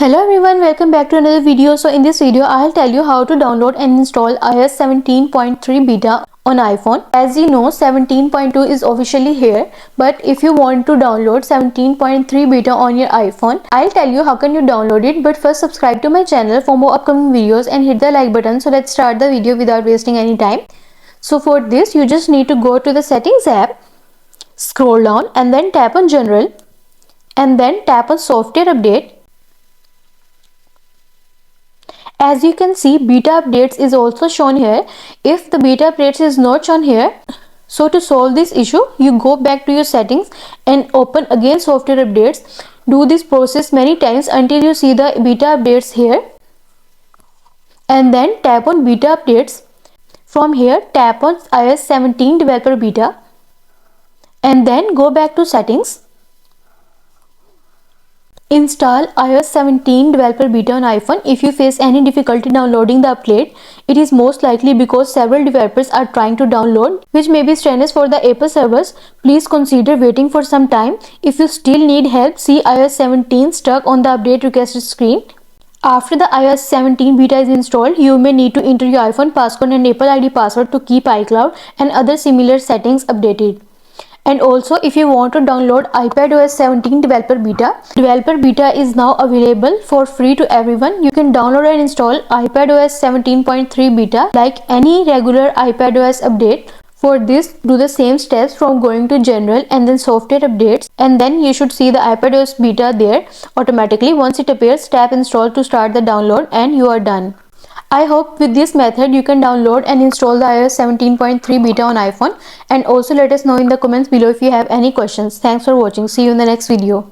Hello everyone, welcome back to another video. So in this video I'll tell you how to download and install iOS 17.3 beta on iPhone. As you know, 17.2 is officially here, but if you want to download 17.3 beta on your iPhone, I'll tell you how can you download it. But first, subscribe to my channel for more upcoming videos and hit the like button. So let's start the video without wasting any time. So for this you just need to go to the settings app, scroll down and then tap on general and then tap on software update. As you can see, beta updates is also shown here. If the beta updates is not shown here, so to solve this issue, you go back to your settings and open again software updates. Do this process many times until you see the beta updates here. And then tap on beta updates. From here, tap on iOS 17 developer beta. And then go back to settings. Install iOS 17 developer beta on iPhone. If you face any difficulty downloading the update, it is most likely because several developers are trying to download, which may be strenuous for the Apple servers. Please consider waiting for some time. If you still need help, see iOS 17 stuck on the update requested screen. After the iOS 17 beta is installed, you may need to enter your iPhone passcode and Apple ID password to keep iCloud and other similar settings updated. And also, if you want to download iPadOs 17 developer beta is now available for free to everyone. You can download and install iPadOs 17.3 beta like any regular iPadOs update. For this, do the same steps from going to general and then software updates, and then you should see the iPadOs beta there automatically. Once it appears, tap install to start the download and you are done. I hope with this method you can download and install the iOS 17.3 beta on iPhone, and also let us know in the comments below if you have any questions. Thanks for watching. See you in the next video.